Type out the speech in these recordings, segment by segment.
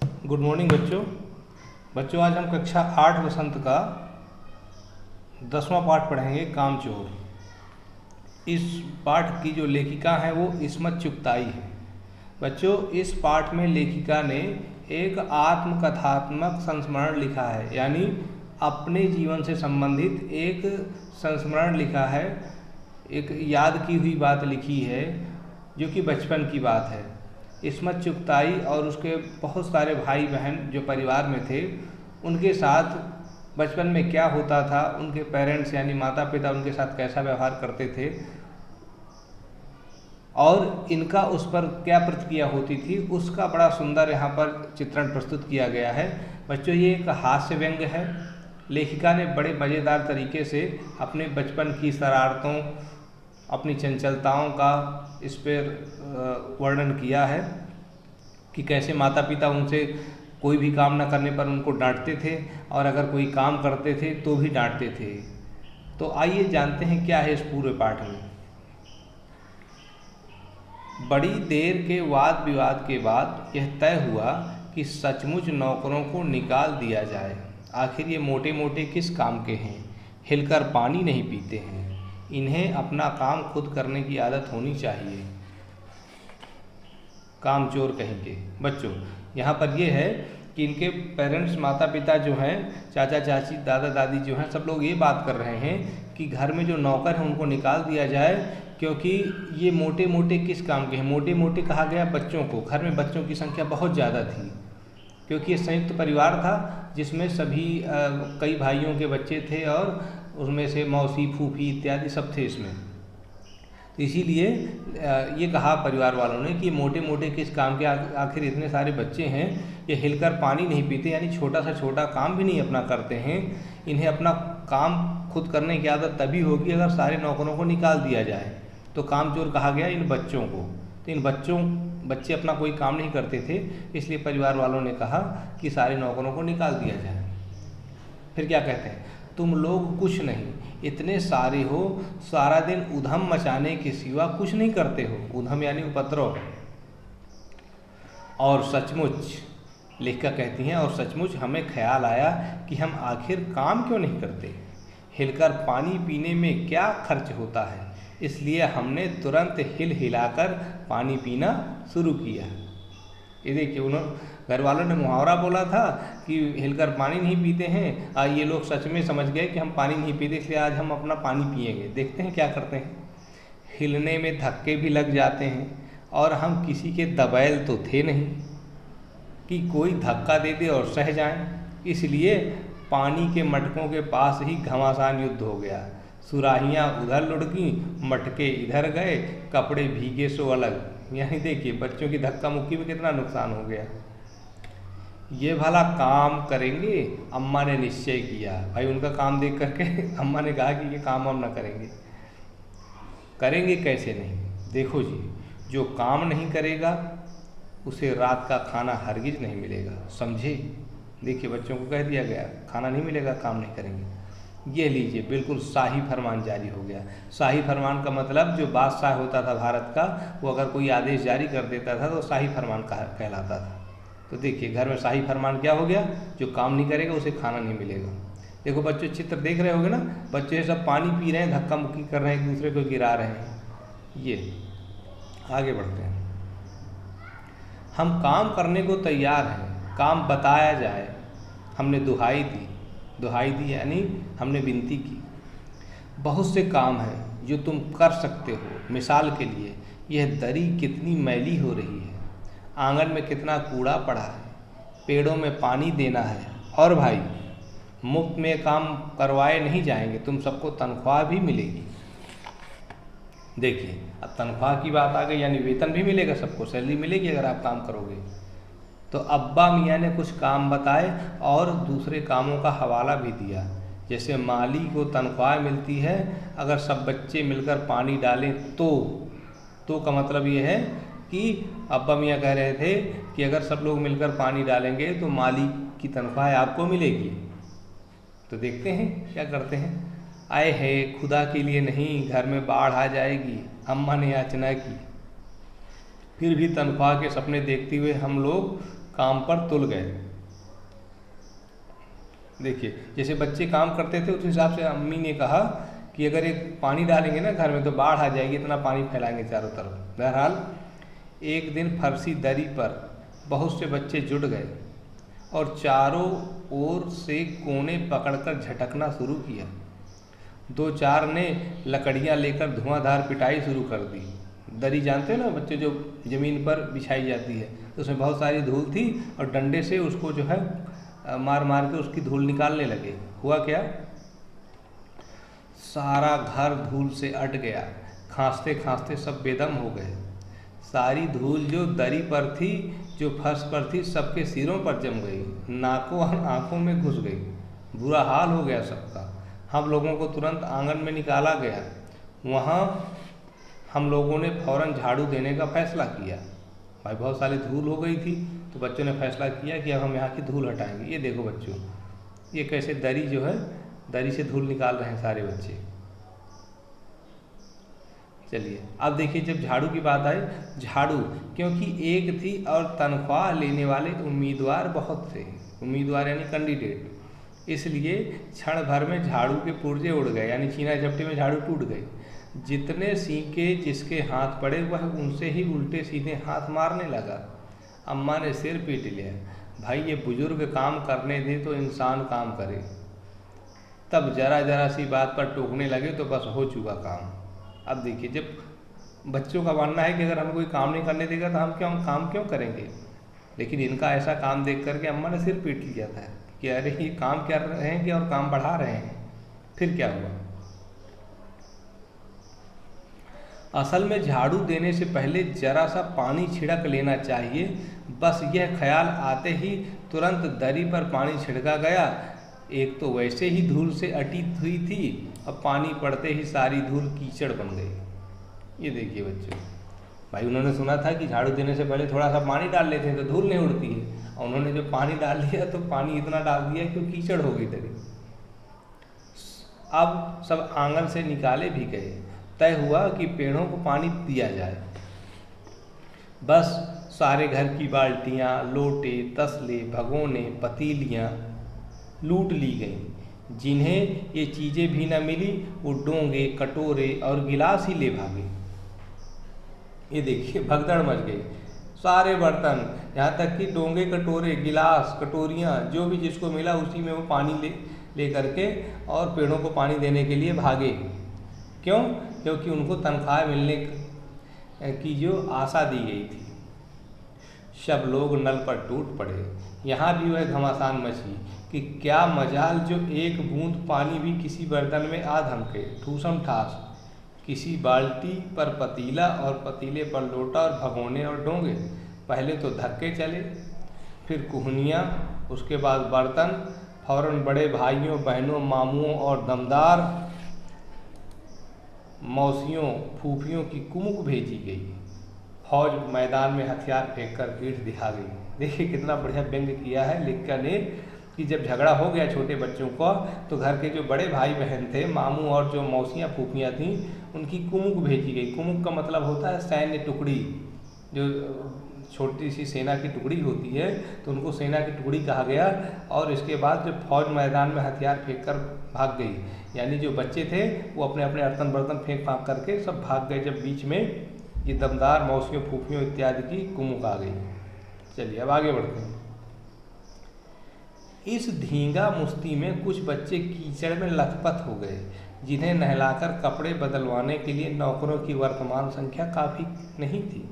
Good morning बच्चों आज हम कक्षा 8 वसंत का 10वां पाठ पढ़ेंगे कामचोर। इस पाठ की जो लेखिका है वो इस्मत चुगताई है। बच्चों इस पाठ में लेखिका ने एक आत्मकथात्मक संस्मरण लिखा है, यानी अपने जीवन से संबंधित एक संस्मरण लिखा है, एक याद की हुई बात लिखी है जो कि बचपन की बात है। इस्मत चुगताई और उसके बहुत सारे भाई बहन जो परिवार में थे, उनके साथ बचपन में क्या होता था, उनके पेरेंट्स यानी माता पिता उनके साथ कैसा व्यवहार करते थे और इनका उस पर क्या प्रतिक्रिया होती थी, उसका बड़ा सुंदर यहाँ पर चित्रण प्रस्तुत किया गया है। बच्चों ये एक हास्य व्यंग्य है। लेखिका ने बड़े मज़ेदार तरीके से अपने बचपन की शरारतों, अपनी चंचलताओं का इस पर वर्णन किया है कि कैसे माता पिता उनसे कोई भी काम न करने पर उनको डांटते थे और अगर कोई काम करते थे तो भी डांटते थे। तो आइए जानते हैं क्या है इस पूरे पाठ में। बड़ी देर के वाद विवाद के बाद यह तय हुआ कि सचमुच नौकरों को निकाल दिया जाए। आखिर ये मोटे मोटे किस काम के हैं, हिलकर पानी नहीं पीते हैं, इन्हें अपना काम खुद करने की आदत होनी चाहिए। कामचोर कहेंगे। बच्चों यहाँ पर ये है कि इनके पेरेंट्स माता पिता जो हैं, चाचा चाची दादा दादी जो हैं, सब लोग ये बात कर रहे हैं कि घर में जो नौकर हैं उनको निकाल दिया जाए, क्योंकि ये मोटे मोटे किस काम के हैं। मोटे मोटे कहा गया बच्चों को। घर में बच्चों की संख्या बहुत ज़्यादा थी, क्योंकि ये संयुक्त परिवार था जिसमें सभी कई भाइयों के बच्चे थे और उसमें से मौसी फूफी इत्यादि सब थे इसमें। तो इसीलिए ये कहा परिवार वालों ने कि मोटे मोटे किस काम के, आखिर इतने सारे बच्चे हैं, ये हिलकर पानी नहीं पीते, यानी छोटा सा छोटा काम भी नहीं अपना करते हैं। इन्हें अपना काम खुद करने की आदत तभी होगी अगर सारे नौकरों को निकाल दिया जाए। तो कामचोर कहा गया इन बच्चों को। तो इन बच्चे अपना कोई काम नहीं करते थे, इसलिए परिवार वालों ने कहा कि सारे नौकरों को निकाल दिया जाए। फिर क्या कहते हैं, तुम लोग कुछ नहीं, इतने सारे हो, सारा दिन उधम मचाने के सिवा कुछ नहीं करते हो। उधम यानी उपद्रव। और सचमुच, लेखिका कहती हैं, और सचमुच हमें ख्याल आया कि हम आखिर काम क्यों नहीं करते। हिलकर पानी पीने में क्या खर्च होता है, इसलिए हमने तुरंत हिल हिलाकर पानी पीना शुरू किया। ये देखिए, उन्होंने घर वालों ने मुहावरा बोला था कि हिलकर पानी नहीं पीते हैं, और ये लोग सच में समझ गए कि हम पानी नहीं पीते, इसलिए आज हम अपना पानी पिएंगे। देखते हैं क्या करते हैं। हिलने में धक्के भी लग जाते हैं, और हम किसी के दबैल तो थे नहीं कि कोई धक्का दे दे और सह जाएं। इसलिए पानी के मटकों के पास ही घमासान युद्ध हो गया। सुराहियाँ उधर लुढ़की, मटके इधर गए, कपड़े भीगे सो अलग। यानी देखिए बच्चों की धक्का मुक्की में कितना नुकसान हो गया। ये भला काम करेंगे, अम्मा ने निश्चय किया। भाई उनका काम देख करके अम्मा ने कहा कि ये काम हम ना करेंगे। करेंगे कैसे नहीं, देखो जी, जो काम नहीं करेगा उसे रात का खाना हरगिज नहीं मिलेगा, समझे। देखिए बच्चों को कह दिया गया खाना नहीं मिलेगा, काम नहीं करेंगे। ये लीजिए, बिल्कुल शाही फरमान जारी हो गया। शाही फरमान का मतलब जो बादशाह होता था भारत का, वो अगर कोई आदेश जारी कर देता था तो शाही फरमान कहलाता था। तो देखिए घर में शाही फरमान क्या हो गया, जो काम नहीं करेगा उसे खाना नहीं मिलेगा। देखो बच्चों चित्र देख रहे होगे ना, बच्चे सब पानी पी रहे हैं, धक्का मुक्की कर रहे हैं, एक दूसरे को गिरा रहे हैं। ये आगे बढ़ते हैं। हम काम करने को तैयार हैं, काम बताया जाए। हमने दुहाई दी यानी हमने विनती की। बहुत से काम हैं जो तुम कर सकते हो। मिसाल के लिए, यह दरी कितनी मैली हो रही है, आंगन में कितना कूड़ा पड़ा है, पेड़ों में पानी देना है। और भाई मुफ्त में काम करवाए नहीं जाएंगे, तुम सबको तनख्वाह भी मिलेगी। देखिए अब तनख्वाह की बात आ गई, यानी वेतन भी मिलेगा, सबको सैलरी मिलेगी अगर आप काम करोगे। तो अब्बा मियाँ ने कुछ काम बताए और दूसरे कामों का हवाला भी दिया। जैसे माली को तनख्वाह मिलती है अगर सब बच्चे मिलकर पानी डालें तो का मतलब ये है कि अब्बा मियाँ कह रहे थे कि अगर सब लोग मिलकर पानी डालेंगे तो माली की तनख्वाह आपको मिलेगी। तो देखते हैं क्या करते हैं। आए है खुदा के लिए नहीं, घर में बाढ़ आ जाएगी, अम्मा ने याचना की। फिर भी तनख्वाह के सपने देखते हुए हम लोग काम पर तुल गए। देखिए, जैसे बच्चे काम करते थे उस हिसाब से अम्मी ने कहा कि अगर एक पानी डालेंगे ना घर में तो बाढ़ आ जाएगी, इतना पानी फैलाएंगे चारों तरफ। बहरहाल एक दिन फर्शी दरी पर बहुत से बच्चे जुट गए और चारों ओर से कोने पकड़कर झटकना शुरू किया। दो चार ने लकड़ियां लेकर धुआंधार पिटाई शुरू कर दी। दरी जानते हो ना बच्चे, जो ज़मीन पर बिछाई जाती है, तो उसमें बहुत सारी धूल थी और डंडे से उसको जो है मार मार के उसकी धूल निकालने लगे। हुआ क्या, सारा घर धूल से अट गया। खांसते खांसते सब बेदम हो गए। सारी धूल जो दरी पर थी, जो फर्श पर थी, सबके सिरों पर जम गई, नाकों और आंखों में घुस गई। बुरा हाल हो गया सबका। हम लोगों को तुरंत आंगन में निकाला गया। वहाँ हम लोगों ने फौरन झाड़ू देने का फैसला किया। भाई बहुत सारी धूल हो गई थी, तो बच्चों ने फैसला किया कि अब हम यहाँ की धूल हटाएंगे। ये देखो बच्चों, ये कैसे दरी जो है, दरी से धूल निकाल रहे हैं सारे बच्चे। चलिए अब देखिए, जब झाड़ू की बात आई, झाड़ू क्योंकि एक थी और तनख्वाह लेने वाले उम्मीदवार बहुत थे, उम्मीदवार यानी कैंडिडेट, इसलिए क्षण भर में झाड़ू के पुर्जे उड़ गए, यानी छीना झपटी में झाड़ू टूट गई। जितने सीके जिसके हाथ पड़े वह उनसे ही उल्टे सीधे हाथ मारने लगा। अम्मा ने सिर पीट लिया, भाई ये बुजुर्ग काम करने दे तो इंसान काम करे। तब जरा जरा सी बात पर टोकने लगे तो बस हो चुका काम। अब देखिए, जब बच्चों का मानना है कि अगर हमें कोई काम नहीं करने देगा तो हम काम क्यों करेंगे, लेकिन इनका ऐसा काम देख करके अम्मा ने सिर पीट लिया था कि अरे ये काम कर रहे हैं कि और काम बढ़ा रहे हैं। फिर क्या हुआ, असल में झाड़ू देने से पहले जरा सा पानी छिड़क लेना चाहिए। बस यह ख्याल आते ही तुरंत दरी पर पानी छिड़का गया। एक तो वैसे ही धूल से अटी हुई थी, अब पानी पड़ते ही सारी धूल कीचड़ बन गई। ये देखिए बच्चों, भाई उन्होंने सुना था कि झाड़ू देने से पहले थोड़ा सा पानी डाल लेते हैं तो धूल नहीं उड़ती है, और उन्होंने जो पानी डाल लिया तो पानी इतना डाल दिया कि कीचड़ हो गई दरी। अब सब आंगन से निकाले भी गए। तय हुआ कि पेड़ों को पानी दिया जाए। बस सारे घर की बाल्टियाँ, लोटे, तसले, भगोने, पतीलियाँ लूट ली गईं। जिन्हें ये चीज़ें भी न मिली वो डोंगे, कटोरे और गिलास ही ले भागे। ये देखिए भगदड़ मच गई। सारे बर्तन, यहाँ तक कि डोंगे, कटोरे, गिलास, कटोरियाँ, जो भी जिसको मिला उसी में वो पानी ले करके और पेड़ों को पानी देने के लिए भागे। क्यों? क्योंकि उनको तनख्वाह मिलने की जो आशा दी गई थी। सब लोग नल पर टूट पड़े। यहाँ भी वह घमासान मची कि क्या मजाल जो एक बूंद पानी भी किसी बर्तन में आ धमके। ठूसम ठास, किसी बाल्टी पर पतीला और पतीले पर लोटा और भगोने और डोंगे। पहले तो धक्के चले, फिर कुहनियाँ, उसके बाद बर्तन। फौरन बड़े भाइयों, बहनों, मामुओं और दमदार मौसियों, फूफियों की कुमुक भेजी गई। फौज मैदान में हथियार फेंक कर पीठ दिखा गई। देखिए कितना बढ़िया व्यंग्य किया है लेखिका ने कि जब झगड़ा हो गया छोटे बच्चों का, तो घर के जो बड़े भाई बहन थे, मामू और जो मौसियाँ फूफियाँ थीं, उनकी कुमुक भेजी गई। कुमुक का मतलब होता है सैन्य टुकड़ी। जो छोटी सी सेना की टुकड़ी होती है तो उनको सेना की टुकड़ी कहा गया। और इसके बाद जब फौज मैदान में हथियार फेंक कर भाग गई, यानी जो बच्चे थे वो अपने अपने अर्तन बर्तन फेंक फाँक करके सब भाग गए, जब बीच में ये दमदार मौसियों, फूफियों इत्यादि की कुमुक आ गई। चलिए अब आगे बढ़ते हैं। इस धींगा मुश्ती में कुछ बच्चे कीचड़ में लथपथ हो गए, जिन्हें नहलाकर कपड़े बदलवाने के लिए नौकरों की वर्तमान संख्या काफ़ी नहीं थी।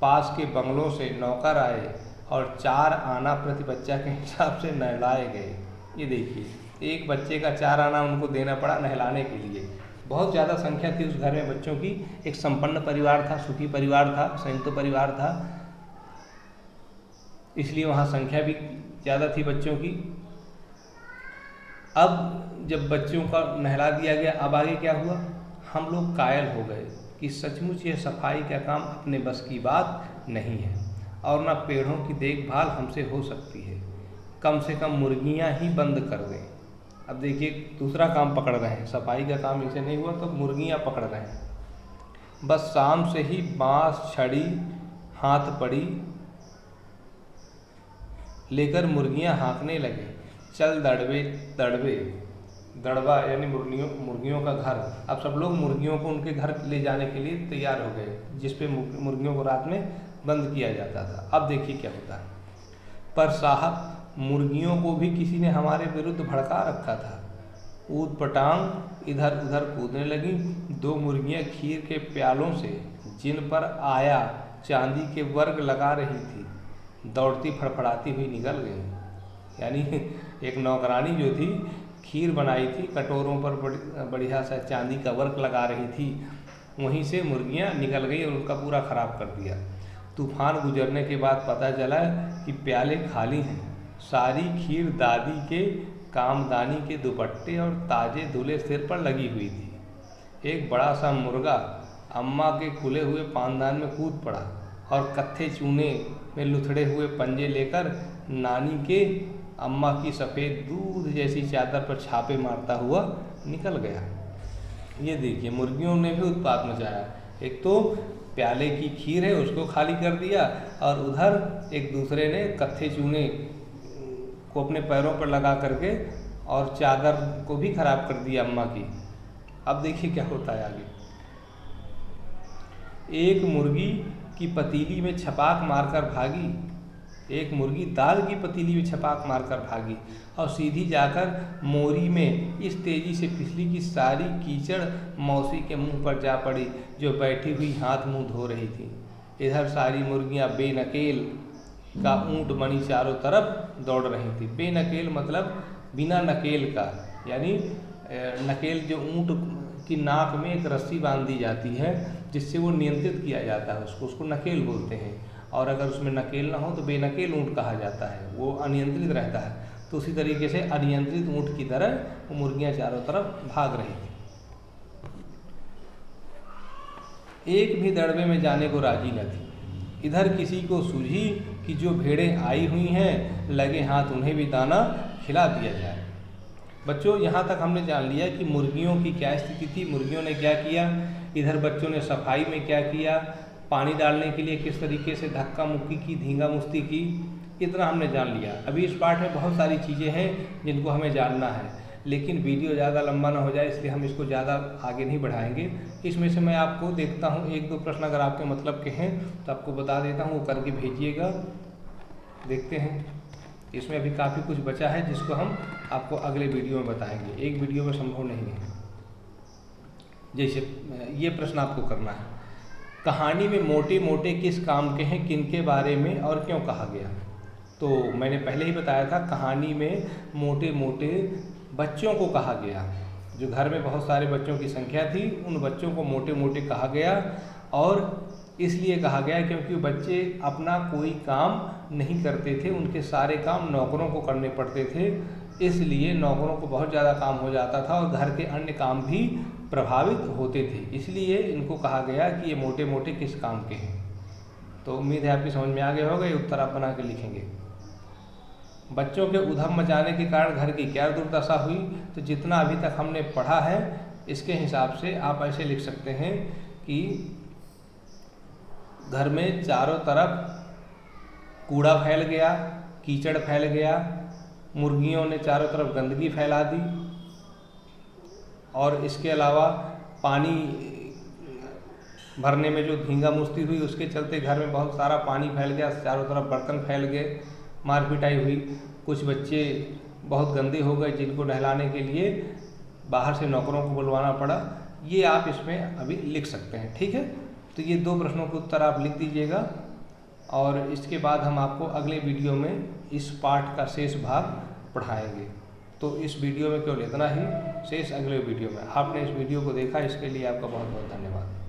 पास के बंगलों से नौकर आए और 4 आना प्रति बच्चा के हिसाब से नहलाए गए। ये देखिए, एक बच्चे का 4 आना उनको देना पड़ा नहलाने के लिए। बहुत ज़्यादा संख्या थी उस घर में बच्चों की। एक संपन्न परिवार था, सुखी परिवार था, संयुक्त परिवार था, इसलिए वहाँ संख्या भी ज़्यादा थी बच्चों की। अब जब बच्चों का नहला दिया गया, अब आगे क्या हुआ, हम लोग कायल हो गए कि सचमुच यह सफाई का काम अपने बस की बात नहीं है और ना पेड़ों की देखभाल हमसे हो सकती है। कम से कम मुर्गियाँ ही बंद कर दें। अब देखिए दूसरा काम पकड़ रहे हैं, सफाई का काम इसे नहीं हुआ तो मुर्गियाँ पकड़ रहे हैं। बस शाम से ही बाँस, छड़ी हाथ पड़ी लेकर मुर्गियां हाँकने लगे। चल दड़बे दड़बे, दड़बा यानी मुर्गियों का घर। अब सब लोग मुर्गियों को उनके घर ले जाने के लिए तैयार हो गए, जिस पे मुर्गियों को रात में बंद किया जाता था। अब देखिए क्या होता है। पर साहब मुर्गियों को भी किसी ने हमारे विरुद्ध भड़का रखा था। ऊद पटांग इधर उधर कूदने लगी। दो मुर्गियां खीर के प्यालों से, जिन पर आया चांदी के वर्ग लगा रही थी, दौड़ती फड़फड़ाती हुई निकल गई। यानी एक नौकरानी जो थी खीर बनाई थी, कटोरों पर बढ़िया सा चांदी का वर्क लगा रही थी, वहीं से मुर्गियां निकल गई और उनका पूरा ख़राब कर दिया। तूफान गुजरने के बाद पता चला कि प्याले खाली हैं। सारी खीर दादी के कामदानी के दुपट्टे और ताजे धुले सिर पर लगी हुई थी। एक बड़ा सा मुर्गा अम्मा के खुले हुए पानदान में कूद पड़ा और कत्थे चूने में लुथड़े हुए पंजे लेकर नानी के अम्मा की सफ़ेद दूध जैसी चादर पर छापे मारता हुआ निकल गया। ये देखिए मुर्गियों ने भी उत्पात मचाया। एक तो प्याले की खीर है उसको खाली कर दिया, और उधर एक दूसरे ने कत्थे चूने को अपने पैरों पर लगा करके और चादर को भी खराब कर दिया अम्मा की। अब देखिए क्या होता है आगे। एक मुर्गी की पतीली में छपाक मारकर भागी, एक मुर्गी दाल की पतीली में छपाक मारकर भागी और सीधी जाकर मोरी में इस तेजी से फिसली कि सारी कीचड़ मौसी के मुंह पर जा पड़ी, जो बैठी हुई हाथ मुंह धो रही थी। इधर सारी मुर्गियां बेनकेल का ऊंट बनी चारों तरफ दौड़ रही थी। बेनकेल मतलब बिना नकेल का, यानी नकेल जो ऊंट की नाक में एक रस्सी बांध दी जाती है जिससे वो नियंत्रित किया जाता है, उसको नकेल बोलते हैं। और अगर उसमें नकेल ना हो तो बेनकेल ऊँट कहा जाता है, वो अनियंत्रित रहता है। तो उसी तरीके से अनियंत्रित ऊँट की तरह वो मुर्गियाँ चारों तरफ भाग रही थी। एक भी दड़बे में जाने को राजी न थी। इधर किसी को सूझी कि जो भेड़ें आई हुई हैं लगे हाथ उन्हें भी दाना खिला दिया जाए। बच्चों यहाँ तक हमने जान लिया कि मुर्गियों की क्या स्थिति थी, मुर्गियों ने क्या किया, इधर बच्चों ने सफाई में क्या किया, पानी डालने के लिए किस तरीके से धक्का मुक्की की, धींगा मुस्ती की, इतना हमने जान लिया। अभी इस पाठ में बहुत सारी चीज़ें हैं जिनको हमें जानना है, लेकिन वीडियो ज़्यादा लंबा ना हो जाए इसलिए हम इसको ज़्यादा आगे नहीं बढ़ाएंगे। इसमें से मैं आपको देखता हूँ एक दो प्रश्न अगर आपके मतलब के हैं तो आपको बता देता हूँ, वो करके भेजिएगा। देखते हैं, इसमें अभी काफ़ी कुछ बचा है जिसको हम आपको अगले वीडियो में बताएंगे, एक वीडियो में संभव नहीं है। जैसे ये प्रश्न आपको करना है, कहानी में मोटे मोटे किस काम के हैं, किनके बारे में और क्यों कहा गया। तो मैंने पहले ही बताया था, कहानी में मोटे मोटे बच्चों को कहा गया। जो घर में बहुत सारे बच्चों की संख्या थी उन बच्चों को मोटे मोटे कहा गया, और इसलिए कहा गया क्योंकि बच्चे अपना कोई काम नहीं करते थे, उनके सारे काम नौकरों को करने पड़ते थे। इसलिए नौकरों को बहुत ज़्यादा काम हो जाता था और घर के अन्य काम भी प्रभावित होते थे, इसलिए इनको कहा गया कि ये मोटे मोटे किस काम के हैं। तो उम्मीद है आपकी समझ में आ गया होगा। ये उत्तर आप बना के लिखेंगे। बच्चों के उधम मचाने के कारण घर की क्या दुर्दशा हुई, तो जितना अभी तक हमने पढ़ा है इसके हिसाब से आप ऐसे लिख सकते हैं कि घर में चारों तरफ कूड़ा फैल गया, कीचड़ फैल गया, मुर्गियों ने चारों तरफ गंदगी फैला दी, और इसके अलावा पानी भरने में जो धींगा मुस्ती हुई उसके चलते घर में बहुत सारा पानी फैल गया, चारों तरफ बर्तन फैल गए, मार पिटाई हुई, कुछ बच्चे बहुत गंदे हो गए जिनको नहलाने के लिए बाहर से नौकरों को बुलवाना पड़ा। ये आप इसमें अभी लिख सकते हैं, ठीक है। तो ये दो प्रश्नों के उत्तर आप लिख दीजिएगा, और इसके बाद हम आपको अगले वीडियो में इस पाठ का शेष भाग पढ़ाएंगे। तो इस वीडियो में केवल इतना ही, शेष अगले वीडियो में। आपने इस वीडियो को देखा इसके लिए आपका बहुत बहुत धन्यवाद।